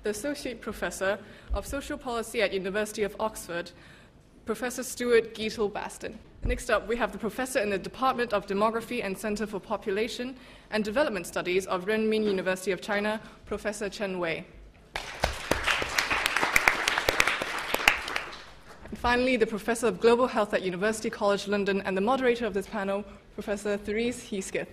the Associate Professor of Social Policy at University of Oxford, Professor Stuart Geetle-Baston. Next up, we have the Professor in the Department of Demography and Center for Population and Development Studies of Renmin University of China, Professor Chen Wei. And finally, the Professor of Global Health at University College London and the moderator of this panel, Professor Therese Heasketh.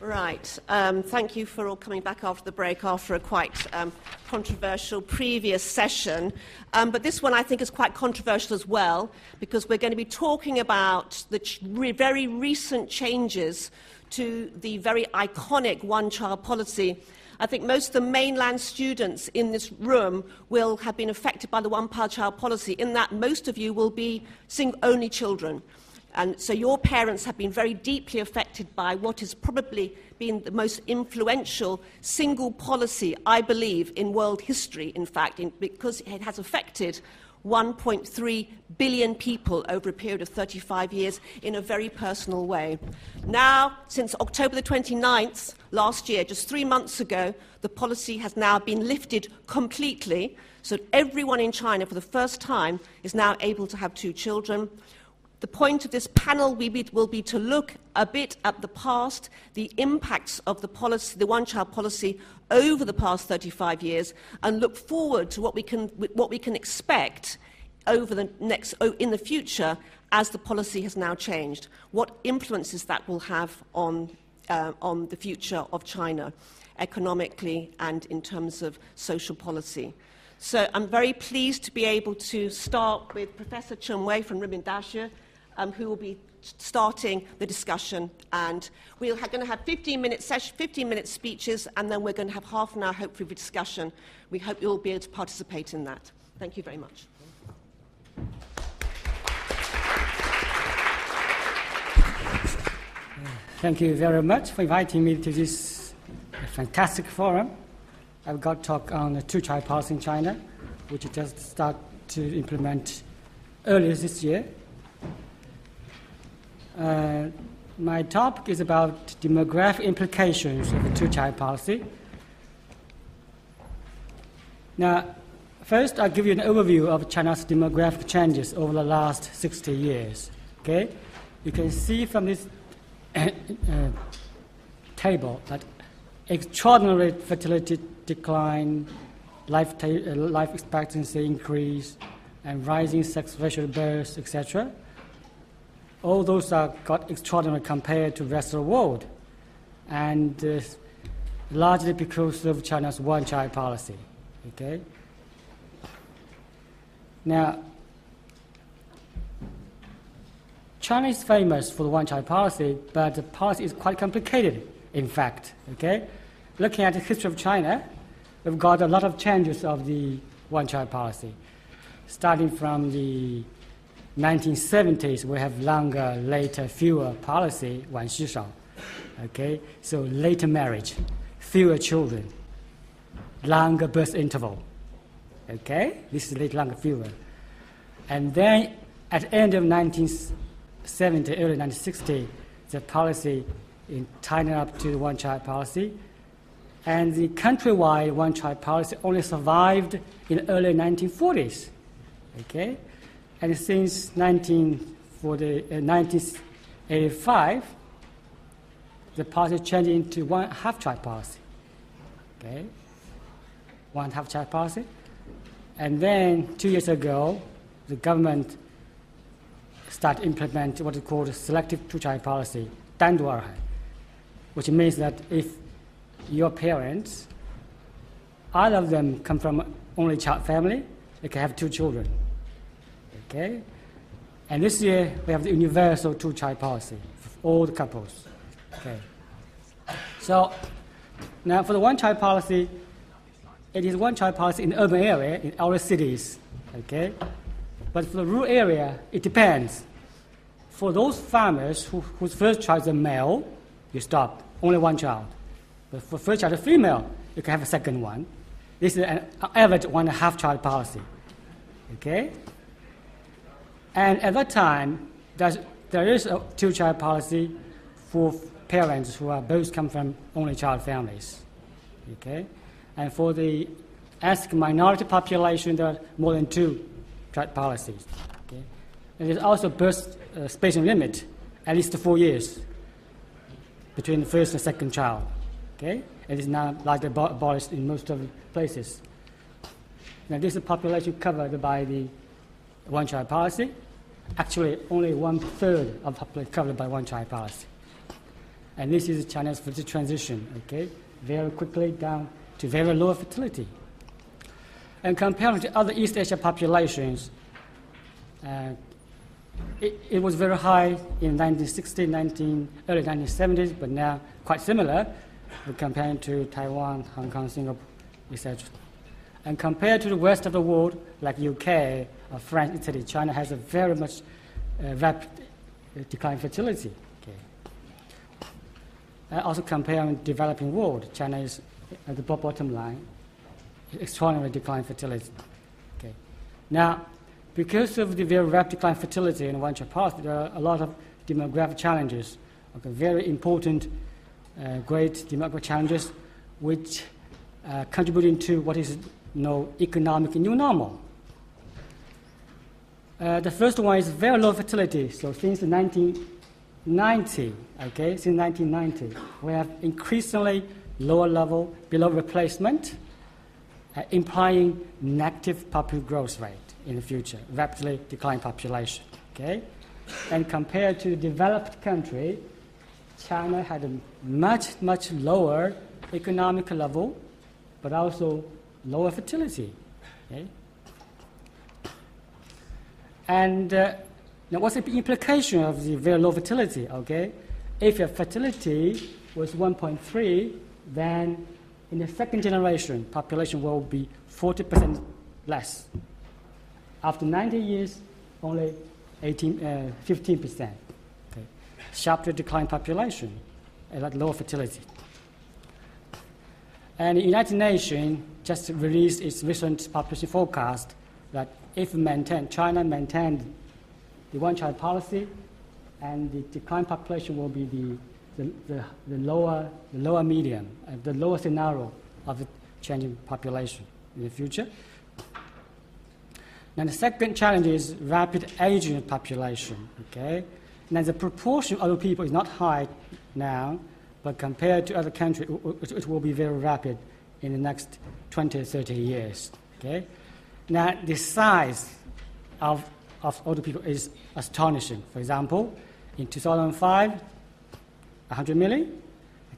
Right. Thank you for all coming back after the break after a quite controversial previous session. But this one I think is quite controversial as well, because we're going to be talking about the very recent changes to the very iconic one-child policy. I think most of the mainland students in this room will have been affected by the one-child policy, in that most of you will be only children. And so your parents have been very deeply affected by what has probably been the most influential single policy, I believe, in world history, in fact, because it has affected 1.3 billion people over a period of 35 years in a very personal way. Now, since October the 29th last year, just 3 months ago, the policy has now been lifted completely, so everyone in China for the first time is now able to have 2 children. The point of this panel will be to look a bit at the past, the impacts of the policy, the one-child policy over the past 35 years, and look forward to what we can expect over in the future as the policy has now changed. What influences that will have on the future of China, economically and in terms of social policy. So I'm very pleased to be able to start with Professor Chen Wei from Renmin Dashi, who will be starting the discussion. And we're going to have 15-minute speeches, and then we're going to have half an hour, hopefully, for discussion. We hope you'll be able to participate in that. Thank you very much. Thank you very much for inviting me to this fantastic forum. I've got to talk on the two-child policy in China, which just started to implement earlier this year. My topic is about demographic implications of the two-child policy. Now, first I'll give you an overview of China's demographic changes over the last 60 years. Okay? You can see from this table that extraordinary fertility decline, life expectancy increase, and rising sex ratio births, etc. All those are got extraordinary compared to the rest of the world, and largely because of China's one-child policy. Okay. Now, China is famous for the one-child policy, but the policy is quite complicated, in fact. Okay? Looking at the history of China, we've got a lot of changes of the one-child policy. Starting from the 1970s, we have longer, later, fewer policy, 晚期少. Okay? So later marriage, fewer children, longer birth interval. Okay? This is later, longer, fewer. And then at the end of 1970, early 1960, the policy in tightening up to the one-child policy. And the countrywide one-child policy only survived in the early 1940s. Okay? And since 1985, the policy changed into one half-child policy. Okay? One half-child policy. And then 2 years ago, the government started implementing what is called a selective two-child policy, 单独二孩, which means that if your parents, all of them come from only child family, they can have 2 children. Okay? And this year, we have the universal two-child policy for all the couples. Okay? So, now for the one-child policy, it is one-child policy in the urban area, in our cities. Okay? But for the rural area, it depends. For those farmers whose first child is a male, you stop, only one child. But for first child, a female, you can have a second one. This is an average 1.5 child policy. Okay? And at that time, there is a two-child policy for parents who are both come from only child families. Okay? And for the ethnic minority population, there are more than 2 child policies. Okay? And there's also birth spacing limit, at least 4 years between the first and second child. Okay? It is now largely abolished in most of the places. Now, this is the population covered by the one-child policy. Actually, only 1/3 of the population covered by one-child policy. And this is China's fertility transition, okay? Very quickly down to very low fertility. And compared to other East Asia populations, it was very high in 1960s, early 1970s, but now quite similar compared to Taiwan, Hong Kong, Singapore, etc. And compared to the rest of the world, like UK, or France, Italy, China has a very much rapid decline in fertility. Okay. Also comparing developing world, China is at the bottom line, extraordinary decline in fertility. Okay. Now, because of the very rapid decline in fertility in one-child policy, there are a lot of demographic challenges, okay, very important, great demographic challenges, which contributing to what is economic new normal. The first one is very low fertility. So since 1990, okay, since 1990, we have increasingly lower level below replacement, implying negative population growth rate in the future, rapidly declining population. Okay, and compared to developed country, China had a much lower economic level, but also lower fertility. Okay? And now what's the implication of the very low fertility? Okay? If your fertility was 1.3, then in the second generation, population will be 40% less. After 90 years, only 15%. Okay? Sharply decline population at lower fertility. And the United Nations just released its recent population forecast that if China maintained the one-child policy, and the decline population will be the lower medium, the lower scenario of the changing population in the future. Now the second challenge is rapid aging of population. Okay, now the proportion of the people is not high now, but compared to other countries, it will be very rapid in the next 20 or 30 years. Okay? Now, the size of older people is astonishing. For example, in 2005, 100 million,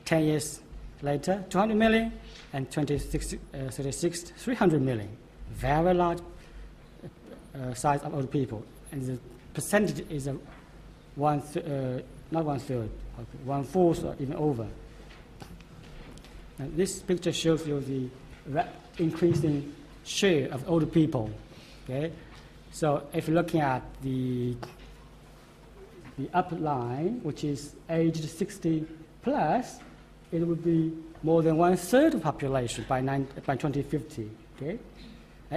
10 years later, 200 million, and 2036, 300 million. Very large size of older people. And the percentage is not 1/3, 1/4 or even over. And this picture shows you the increasing share of older people. Okay, so if you're looking at the upper line, which is aged 60 plus, it would be more than 1/3 of the population by 2050. Okay,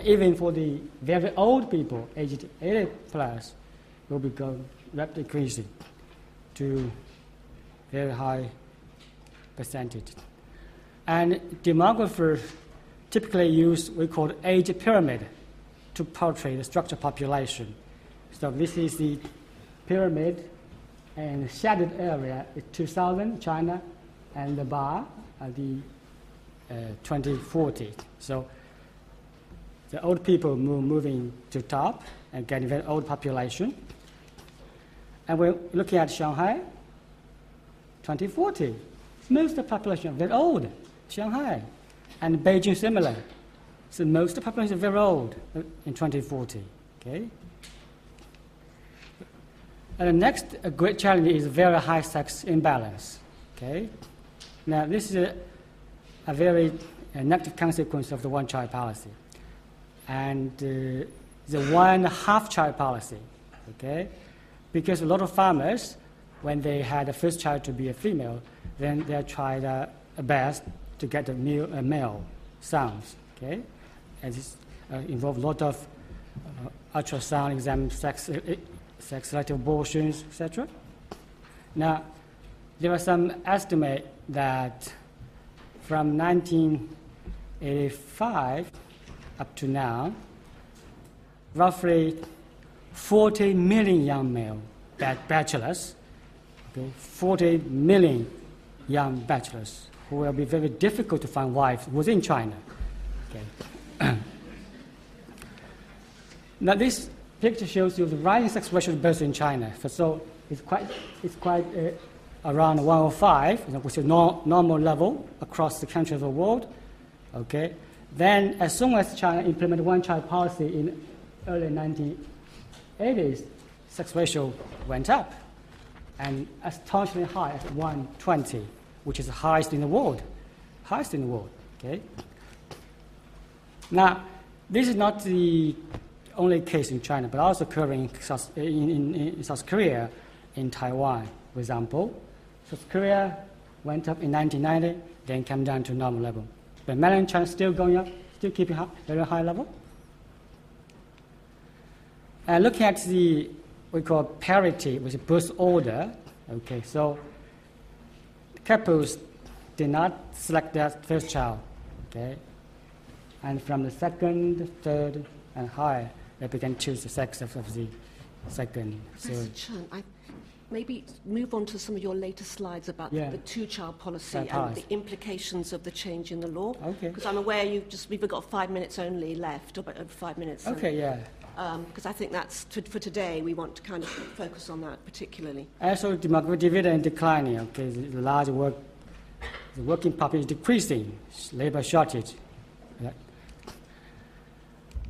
even for the very old people, aged 80 plus, will be rapidly increasing to very high percentage. And demographers typically use what we call age pyramid to portray the structural population. So this is the pyramid, and the shaded area is 2000, China, and the bar are the 2040. So the old people moving to top and getting very old population. And we're looking at Shanghai, 2040. Most of the population are very old, Shanghai. And Beijing similar. So most of the population is very old in 2040. Okay? And the next great challenge is very high sex imbalance. Okay? Now this is a very negative consequence of the one-child policy. And the one-half-child policy. Okay? Because a lot of farmers, when they had a first child to be a female, then they tried their best to get a male sons. Okay, and this involved a lot of ultrasound exam, sex-selective abortions, etc. Now, there are some estimate that from 1985 up to now, roughly 40 million young male bachelors, okay, 40 million young bachelors who will be very difficult to find wives within China. Okay. Now this picture shows you the rising sex ratio of births in China. So it's quite around 105, which is normal level across the country of the world. Okay. Then as soon as China implemented one-child policy in early 1980s, sex ratio went up, and astonishingly high at 120, which is the highest in the world. Highest in the world. Okay. Now, this is not the only case in China, but also occurring in South Korea, in Taiwan, for example. South Korea went up in 1990, then came down to normal level. But mainland China still going up, still keeping very high level. And looking at the we call parity with the birth order. Okay, so couples did not select their first child. Okay, and from the second, third, and higher, they began to choose the sex of the second. Professor Chen, maybe move on to some of your later slides about the two-child policy and the implications of the change in the law. Okay. Because I'm aware we've got 5 minutes only left, or about 5 minutes. Okay, yeah. Because I think that's, for today, we want to kind of focus on that particularly. Also, demographic dividend declining, okay, the working population is decreasing, labor shortage.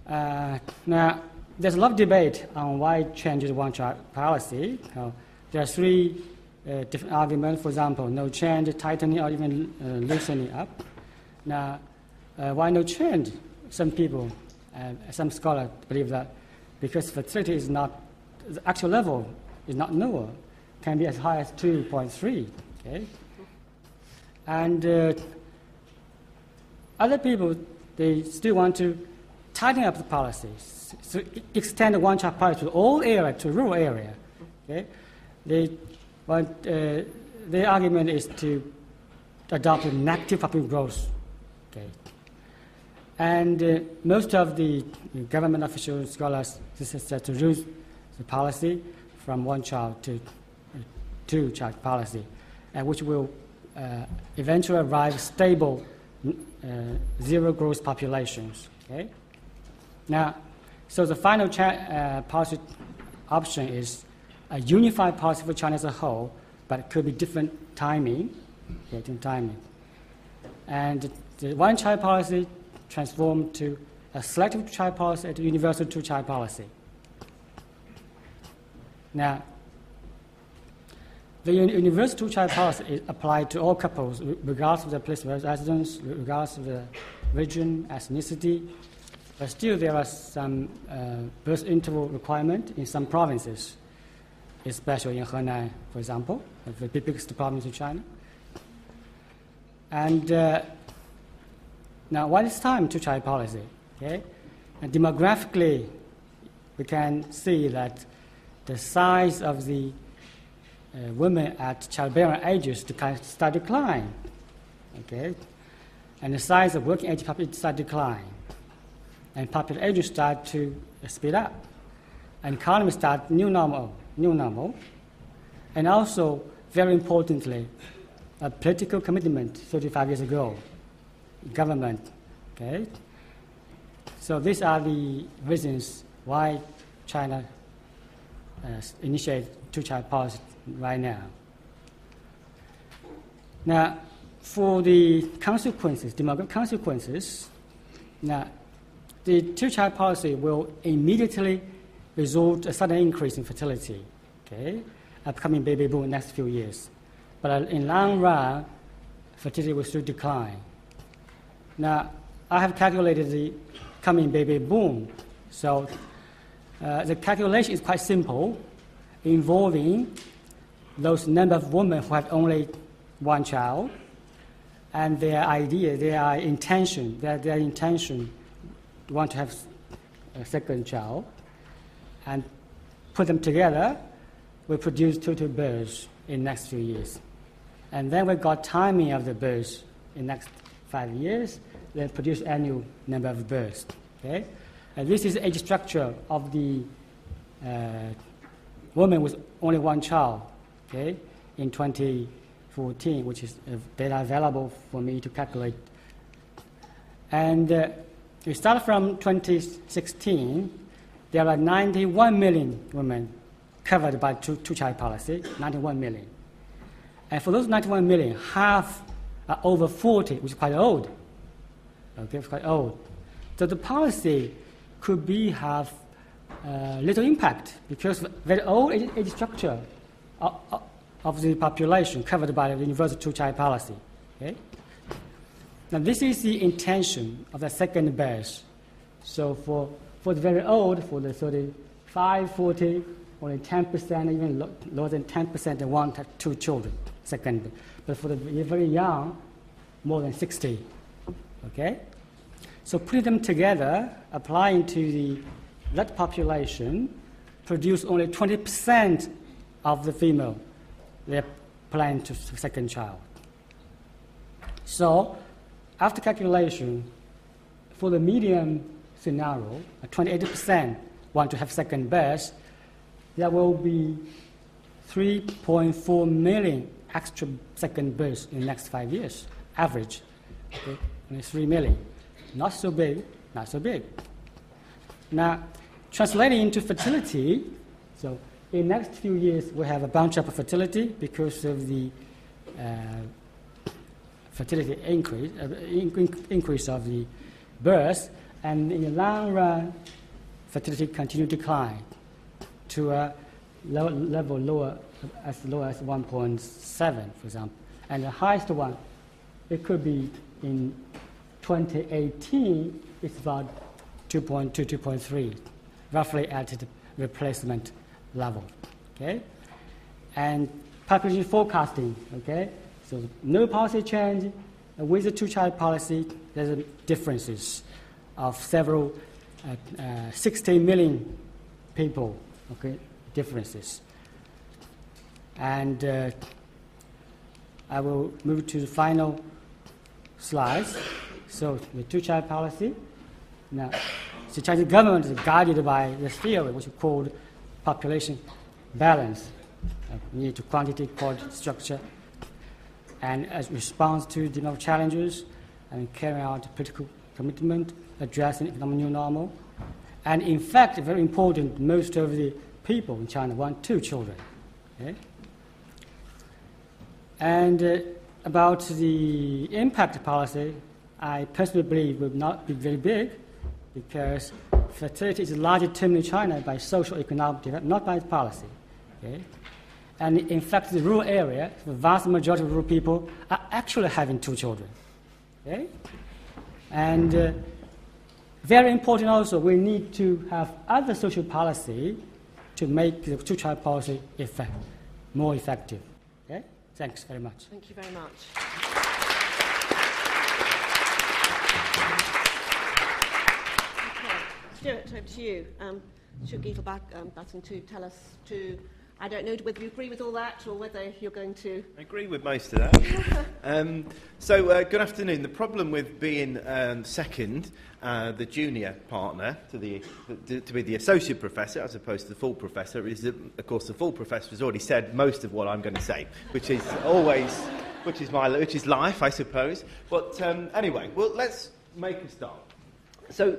Now, there's a lot of debate on why change the one-child policy. There are three different arguments. For example, no change, tightening, or even loosening up. Now, why no change? Some people, some scholars believe that because fertility is not, the actual level is not lower, can be as high as 2.3. Okay, and other people, they still want to tighten up the policies, so extend the one-child policy to all area, to rural area. Okay, their argument is to adopt a negative population growth. Okay. And most of the government official scholars said to reduce the policy from one-child to two-child policy, which will eventually arrive stable zero growth populations. Okay. Now, so the final policy option is a unified policy for China as a whole, but it could be different timing. Okay, different timing. And the one-child policy transformed to a selective child policy and a universal two-child policy. Now, the universal two-child policy is applied to all couples, regardless of their place of residence, regardless of the region, ethnicity, but still there are some birth interval requirement in some provinces, especially in Henan, for example, the biggest province in China. And now, why this time two-child policy? Okay, and demographically, we can see that the size of the women at childbearing ages start decline. Okay, and the size of working age population start decline, and population age start to speed up, and economy start new normal, and also very importantly, a political commitment 35 years ago. Government, okay? So these are the reasons why China initiated two-child policy right now. Now, for the consequences, demographic consequences, now the two-child policy will immediately result a sudden increase in fertility, okay? Upcoming baby boom in the next few years. But in long run, fertility will still decline. Now, I have calculated the coming baby boom. So the calculation is quite simple, involving those number of women who have only one child, and their intention want to have a second child, and put them together will produce total births in the next few years. And then we got timing of the births in the next 5 years, then produce annual number of births. Okay? And this is the age structure of the woman with only one child, okay, in 2014, which is data available for me to calculate. And we start from 2016, there are 91 million women covered by two-child policy, 91 million. And for those 91 million, half are over 40, which is quite old. Okay, it's quite old. So the policy could have little impact because very old age structure of the population covered by the universal two-child policy. Okay? Now this is the intention of the second birth. So for the very old, for the 35, 40, only 10%, even lower than 10% want to have 2 children, second. But for the very young, more than 60. Okay? So putting them together, applying to that population, produce only 20% of the female they plan to second child. So after calculation, for the medium scenario, 28% want to have second birth, there will be 3.4 million extra second births in the next 5 years, average. Okay? Only 3 million. Not so big, not so big. Now, translating into fertility, so in the next few years we have a bunch up of fertility because of the fertility increase of the birth, and in the long run, fertility continue to decline to a level lower as low as 1.7, for example. And the highest one, it could be in 2018, it's about 2.2, 2.3, roughly at the replacement level. Okay? And population forecasting, okay? So no policy change. With the two-child policy, there's differences of several 60 million people, okay, differences. And I will move to the final slides. So the two-child policy. Now, the Chinese government is guided by this theory, which is called population balance. We need to quantity, quality, structure, and as response to demographic challenges, and carry out political commitment, addressing economic new normal. And in fact, very important, most of the people in China want 2 children. Okay? And about the impact policy, I personally believe will not be very big because fertility is largely determined in China by social economic development, not by policy. Okay? And in fact, the rural area, the vast majority of rural people are actually having 2 children. Okay? And very important also, we need to have other social policy to make the two-child policy more effective. Okay? Thanks very much. Thank you very much. Okay, Stuart, over to you. Stuart Gietl-Basten to tell us I don't know whether you agree with all that or whether you're going to... I agree with most of that. So good afternoon. The problem with being second, the junior partner, to be the associate professor as opposed to the full professor, is that, of course, the full professor has already said most of what I'm going to say, which is life, I suppose. But anyway, well, let's make a start. So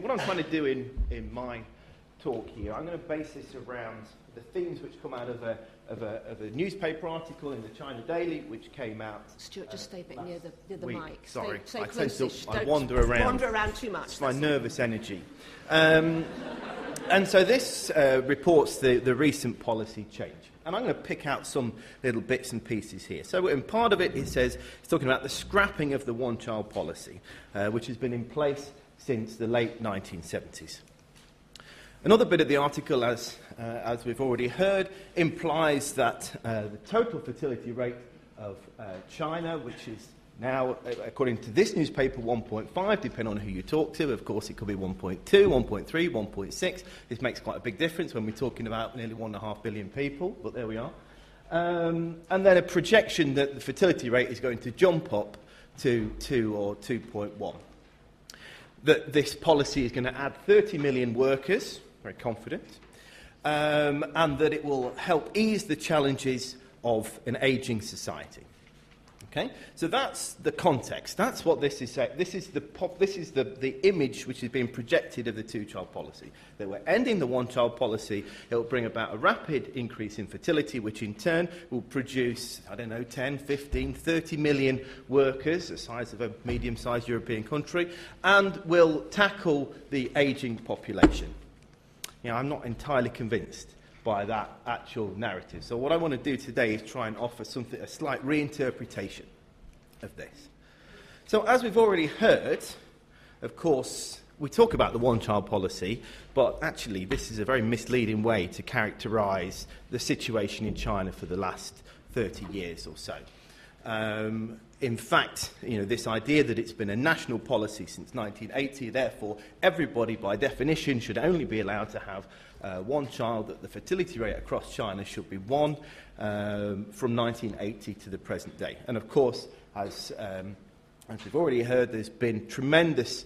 what I'm trying to do in my talk here, I'm going to base this around the themes which come out of a newspaper article in the China Daily, which came out. Stuart, just stay a bit near the mic. Sorry, stay I tend to I wander around. Wander around too much. It's my nervous energy. And so this reports the recent policy change. And I'm going to pick out some little bits and pieces here. So in part of it, it says, it's talking about the scrapping of the one-child policy, which has been in place since the late 1970s. Another bit of the article, as we've already heard, implies that the total fertility rate of China, which is now, according to this newspaper, 1.5, depending on who you talk to. Of course, it could be 1.2, 1.3, 1.6. This makes quite a big difference when we're talking about nearly 1.5 billion people, but there we are. And then a projection that the fertility rate is going to jump up to 2 or 2.1. That this policy is going to add 30 million workers, very confident, and that it will help ease the challenges of an ageing society. Okay? So that's the context. That's what this is saying. This is the image which is being projected of the two-child policy. That we're ending the one-child policy. It will bring about a rapid increase in fertility, which in turn will produce, 10, 15, 30 million workers, the size of a medium-sized European country, and will tackle the ageing population. I'm not entirely convinced by that actual narrative. So what I want to do today is try and offer a slight reinterpretation of this. So as we've already heard, of course, we talk about the one-child policy, but actually this is a very misleading way to characterise the situation in China for the last 30 years or so. In fact, this idea that it's been a national policy since 1980, therefore everybody by definition should only be allowed to have one child, that the fertility rate across China should be 1 from 1980 to the present day. And of course, as we've already heard, there's been tremendous,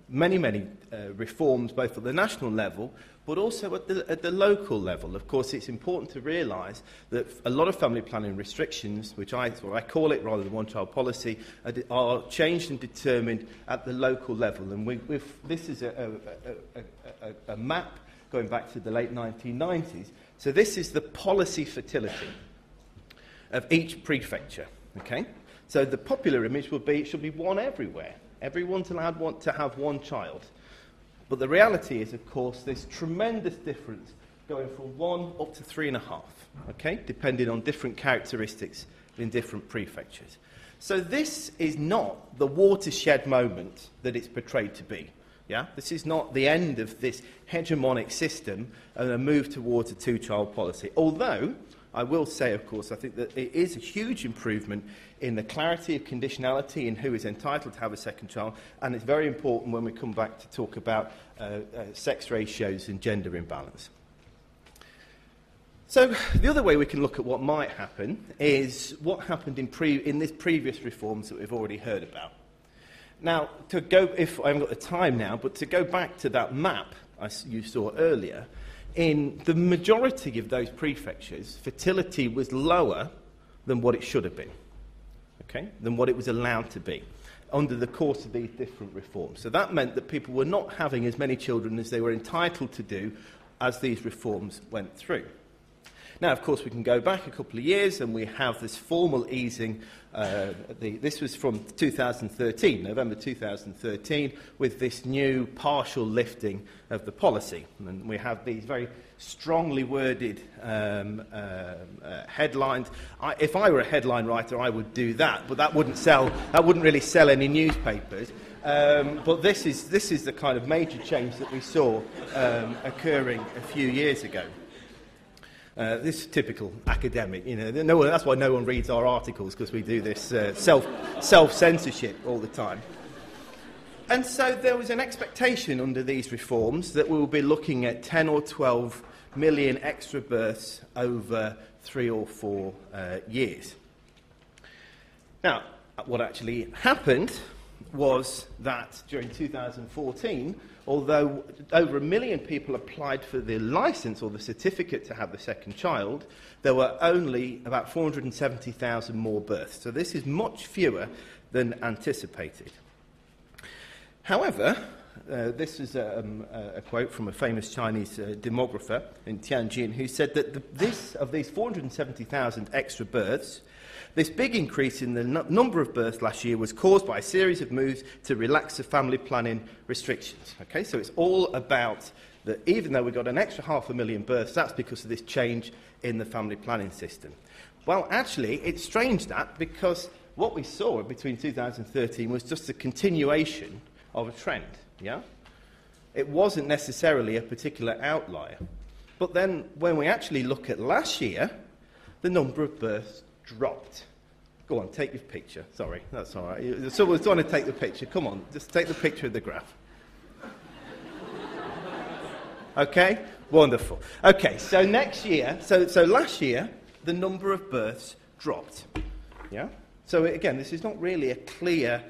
many reforms, both at the national level, but also at the local level. Of course, it's important to realise that a lot of family planning restrictions, which I call it rather than one-child policy, are changed and determined at the local level. And this is a map going back to the late 1990s. So this is the policy fertility of each prefecture. Okay? So the popular image would be it should be 1 everywhere. Everyone's allowed to have 1 child. But the reality is, of course, there's tremendous difference going from 1 up to 3.5, okay, depending on different characteristics in different prefectures. So this is not the watershed moment that it's portrayed to be. Yeah? This is not the end of this hegemonic system and a move towards a two-child policy. Although, I will say, of course, I think that it is a huge improvement in the clarity of conditionality in who is entitled to have a second child, and it's very important when we come back to talk about sex ratios and gender imbalance. So the other way we can look at what might happen is what happened in these previous reforms that we've already heard about. Now, if I haven't got the time now, but to go back to that map you saw earlier, in the majority of those prefectures, fertility was lower than what it should have been, okay, than what it was allowed to be under the course of these different reforms. So that meant that people were not having as many children as they were entitled to do as these reforms went through. Now, of course, we can go back a couple of years and we have this formal easing. This was from 2013, November 2013, with this new partial lifting of the policy. And we have these very strongly worded headlines. If I were a headline writer, I would do that, but that wouldn't really sell any newspapers. But this is the kind of major change that we saw occurring a few years ago. This is typical academic, that's why no one reads our articles, because we do this self-censorship all the time. And so there was an expectation under these reforms that we will be looking at 10 or 12 million extra births over 3 or 4 years. Now, what actually happened was that during 2014, although over 1 million people applied for the licence or the certificate to have the second child, there were only about 470,000 more births. So this is much fewer than anticipated. However, this is a quote from a famous Chinese demographer in Tianjin who said that of these 470,000 extra births, this big increase in the number of births last year was caused by a series of moves to relax the family planning restrictions. Okay, so it's all about that even though we got an extra 500,000 births, that's because of this change in the family planning system. Well, actually, it's strange that, because what we saw between 2013 was just a continuation of a trend, yeah? It wasn't necessarily a particular outlier. But then, when we actually look at last year, the number of births dropped. Go on, take your picture. Sorry, that's all right. Someone's trying to take the picture. Come on, just take the picture of the graph. Okay? Wonderful. Okay, so next year, so last year, the number of births dropped. Yeah? So again, this is not really a clear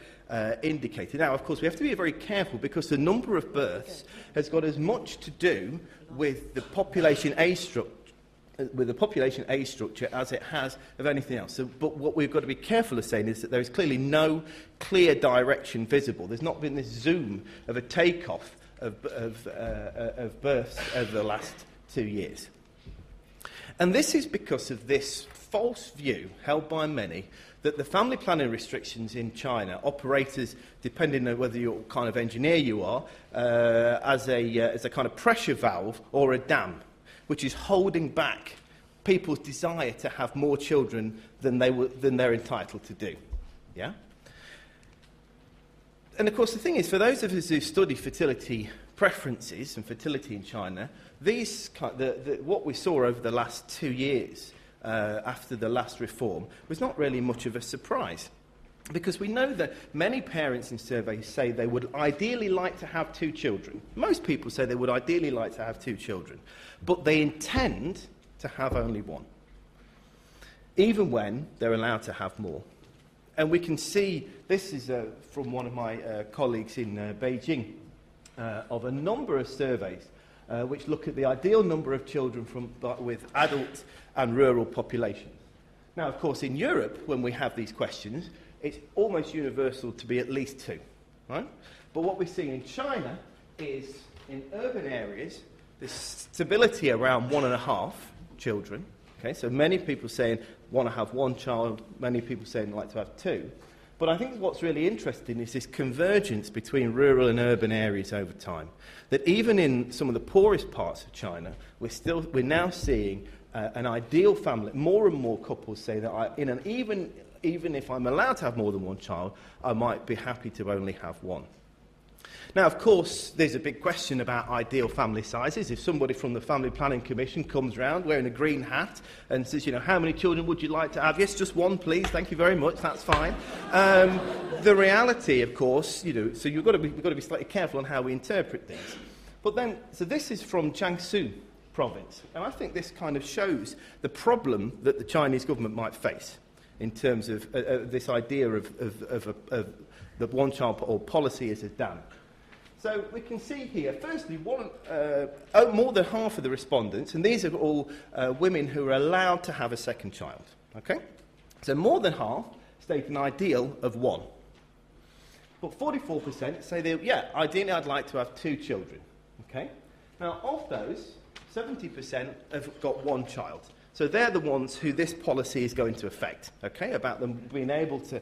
indicator. Now, of course, we have to be very careful because the number of births has got as much to do with the population age structure as it has of anything else. So, but what we've got to be careful of saying is that there is clearly no clear direction visible. There's not been this zoom of a takeoff of births over the last 2 years. And this is because of this false view held by many that the family planning restrictions in China operate as, depending on whether you're kind of engineer you are, as a kind of pressure valve or a dam, which is holding back people's desire to have more children than they're entitled to do. Yeah? And of course, the thing is, for those of us who study fertility preferences and fertility in China, what we saw over the last 2 years after the last reform was not really much of a surprise. Because we know that many parents in surveys say they would ideally like to have 2 children. Most people say they would ideally like to have 2 children, but they intend to have only 1, even when they're allowed to have more. And we can see, this is from one of my colleagues in Beijing, of a number of surveys which look at the ideal number of children with adult and rural populations. Now, of course, in Europe, when we have these questions, it's almost universal to be at least 2, right? But what we're seeing in China is, in urban areas, there's stability around 1.5 children. Okay, so many people saying want to have 1 child, many people saying like to have 2. But I think what's really interesting is this convergence between rural and urban areas over time. That even in some of the poorest parts of China, we're now seeing an ideal family. More and more couples say that even if I'm allowed to have more than 1 child, I might be happy to only have 1. Now, of course, there's a big question about ideal family sizes. If somebody from the Family Planning Commission comes round wearing a green hat and says, how many children would you like to have? Yes, just 1, please. Thank you very much. That's fine. The reality, of course, so we've got to be slightly careful on how we interpret things. But then, so this is from Jiangsu province, and I think this kind of shows the problem that the Chinese government might face in terms of this idea of the 1-child or policy as a dam. So we can see here, firstly, more than half of the respondents, and these are all women who are allowed to have a second child. Okay? So more than half state an ideal of 1. But 44% say, ideally I'd like to have 2 children. Okay? Now, of those, 70% have got 1 child. So they're the ones who this policy is going to affect, okay, about them being able to,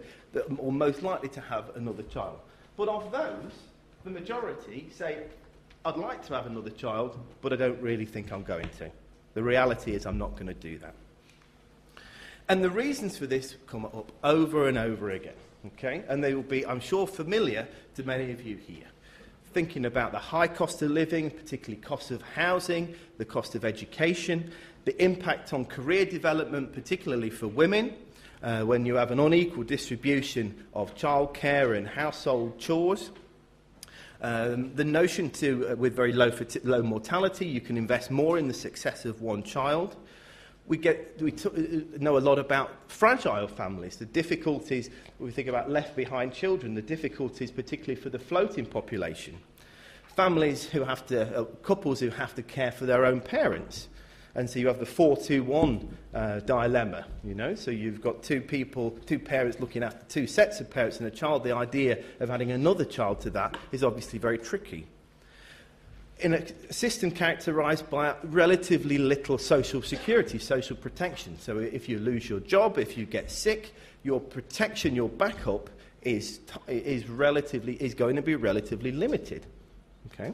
or most likely to have another child. But of those, the majority say, I'd like to have another child, but I don't really think I'm going to. The reality is I'm not going to do that. And the reasons for this come up over and over again, okay? And they will be, I'm sure, familiar to many of you here. Thinking about the high cost of living, particularly cost of housing, the cost of education, the impact on career development, particularly for women, when you have an unequal distribution of childcare and household chores. The notion with very low mortality, you can invest more in the success of 1 child. We know a lot about fragile families, the difficulties, when we think about left behind children, the difficulties particularly for the floating population. Families who couples who have to care for their own parents. And so you have the 4-2-1 dilemma, So you've got 2 parents looking after 2 sets of parents and a child. The idea of adding another child to that is obviously very tricky. In a system characterised by relatively little social security, social protection. So if you lose your job, if you get sick, your protection, your backup is going to be relatively limited. Okay?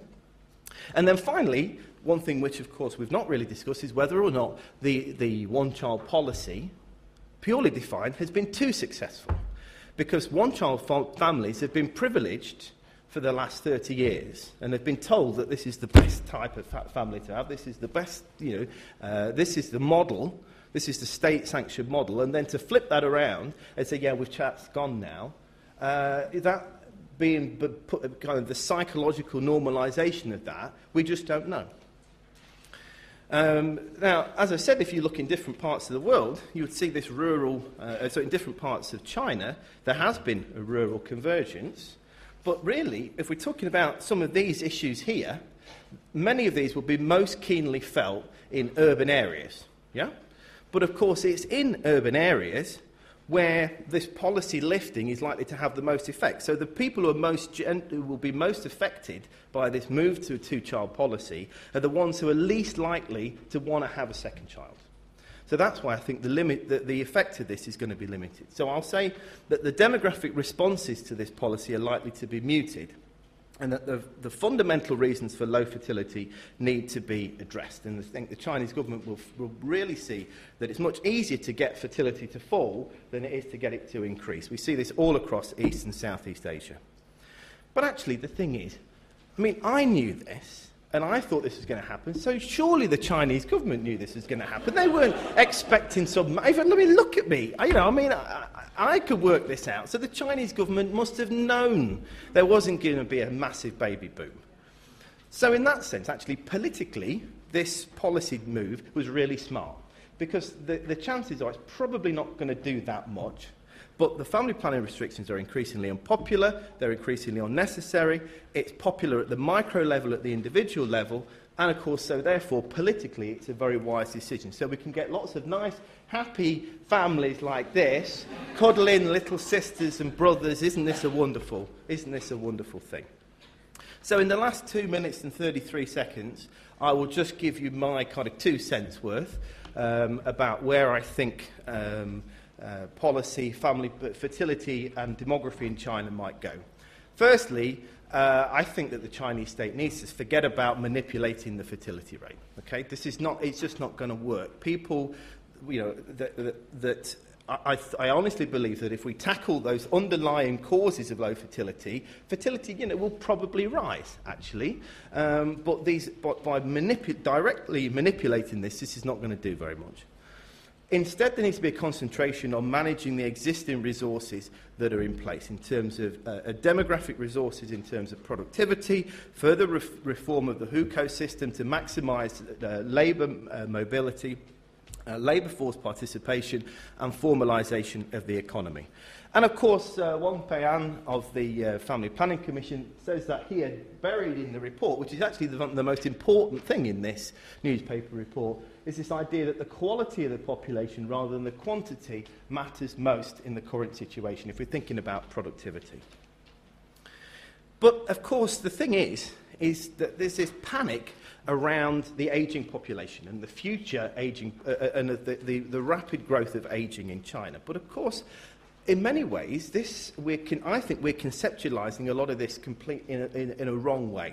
And then finally, one thing which, of course, we've not really discussed is whether or not the 1-child policy, purely defined, has been too successful. Because 1-child families have been privileged for the last 30 years, and they've been told that this is the best type of family to have, this is the best, this is the model, this is the state-sanctioned model, and then to flip that around and say, that's gone now, that being kind of the psychological normalisation of that, we just don't know. Now, as I said, if you look in different parts of the world, you would see this rural, so in different parts of China, there has been a rural convergence. But really, if we're talking about some of these issues here, many of these will be most keenly felt in urban areas. Yeah? But of course, it's in urban areas where this policy lifting is likely to have the most effect. So the people who will be most affected by this move to a two-child policy are the ones who are least likely to want to have a second child. So that's why I think the effect of this is going to be limited. So I'll say that the demographic responses to this policy are likely to be muted, and that the fundamental reasons for low fertility need to be addressed. And I think the Chinese government will really see that it's much easier to get fertility to fall than it is to get it to increase. We see this all across East and Southeast Asia. But actually, the thing is, I mean, I knew this, and I thought this was going to happen, so surely the Chinese government knew this was going to happen. They weren't expecting some... Even, look at me. I could work this out. So the Chinese government must have known there wasn't going to be a massive baby boom. So in that sense, actually, politically, this policy move was really smart, because the chances are it's probably not going to do that much. But the family planning restrictions are increasingly unpopular, they're increasingly unnecessary, it's popular at the micro level, at the individual level, and of course, so therefore, politically, it's a very wise decision. So we can get lots of nice, happy families like this, cuddling little sisters and brothers. Isn't this a wonderful thing? So in the last 2 minutes and 33 seconds, I will just give you my kind of 2 cents worth about where I think policy, family fertility and demography in China might go. Firstly, I think that the Chinese state needs to forget about manipulating the fertility rate. Okay, it's just not going to work. People, I honestly believe that if we tackle those underlying causes of low fertility, will probably rise, actually. But by directly manipulating this is not going to do very much. Instead, there needs to be a concentration on managing the existing resources that are in place in terms of demographic resources, in terms of productivity, further reform of the hukou system to maximise labour mobility, labour force participation and formalisation of the economy. And of course, Wang Peian of the Family Planning Commission says that here, buried in the report, which is actually the most important thing in this newspaper report, is this idea that the quality of the population rather than the quantity matters most in the current situation, if we're thinking about productivity. But of course, the thing is that there's this panic around the ageing population and the future ageing and the rapid growth of ageing in China. But of course, in many ways, I think we're conceptualising a lot of this in a wrong way.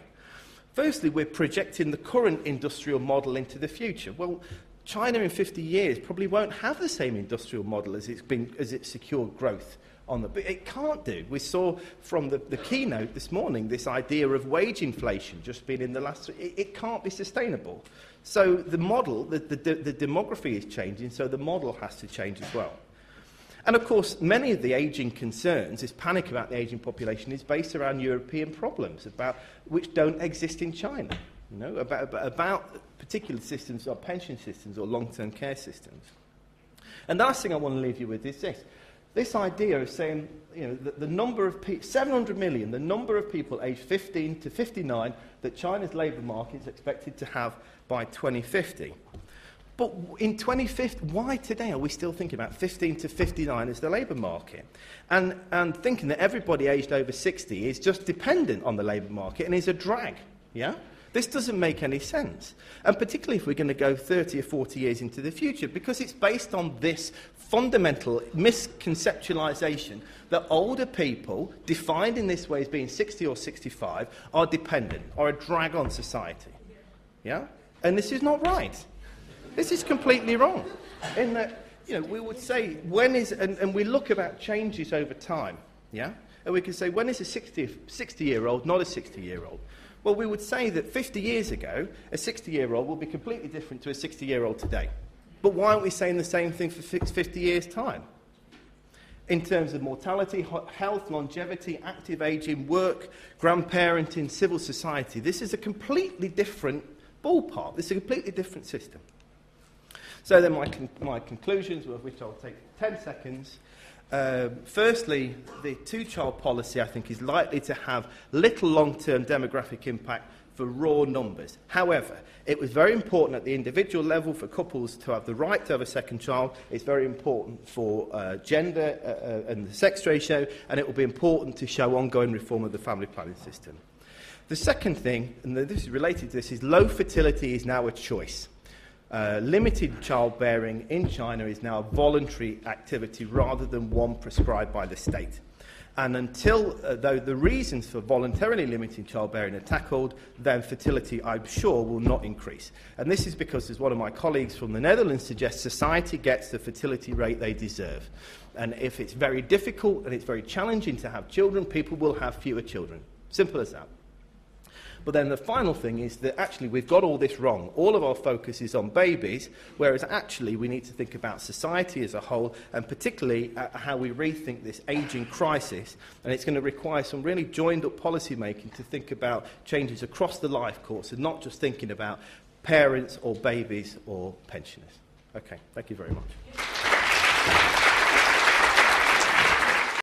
Firstly, we're projecting the current industrial model into the future. Well, China in 50 years probably won't have the same industrial model as it's secured growth on the... But it can't do. We saw from the keynote this morning this idea of wage inflation just being in the last... It can't be sustainable. So the model, the demography is changing, so the model has to change as well. And of course, many of the ageing concerns, this panic about the ageing population, is based around European problems which don't exist in China. About particular systems or pension systems or long-term care systems. And the last thing I want to leave you with is this idea of saying, that the number of people, 700 million, the number of people aged 15 to 59 that China's labour market is expected to have by 2050. But in 2050, why today are we still thinking about 15 to 59 as the labour market? And thinking that everybody aged over 60 is just dependent on the labour market and is a drag, yeah? This doesn't make any sense. And particularly if we're going to go 30 or 40 years into the future, because it's based on this fundamental misconceptualisation that older people, defined in this way as being 60 or 65, are dependent, or a drag on society, yeah? And this is not right. This is completely wrong. In that, we would say, and we look about changes over time, yeah? And we can say, when is a 60-year-old not a 60-year-old? Well, we would say that 50 years ago, a 60-year-old will be completely different to a 60-year-old today. But why aren't we saying the same thing for 50 years' time? In terms of mortality, health, longevity, active ageing, work, grandparenting, civil society, this is a completely different ballpark. This is a completely different system. So then my conclusions, of which I'll take 10 seconds. Firstly, the two-child policy, I think, is likely to have little long-term demographic impact for raw numbers. However, it was very important at the individual level for couples to have the right to have a second child. It's very important for gender and the sex ratio, and it will be important to show ongoing reform of the family planning system. The second thing, and this is related to this, is low fertility is now a choice. Limited childbearing in China is now a voluntary activity rather than one prescribed by the state. And until though the reasons for voluntarily limiting childbearing are tackled, then fertility, I'm sure, will not increase. And this is because, as one of my colleagues from the Netherlands suggests, society gets the fertility rate they deserve. And if it's very difficult and it's very challenging to have children, people will have fewer children. Simple as that. But then the final thing is that actually we've got all this wrong. All of our focus is on babies, whereas actually we need to think about society as a whole, and particularly how we rethink this ageing crisis. And it's going to require some really joined-up policy making to think about changes across the life course and not just thinking about parents or babies or pensioners. Okay, thank you very much.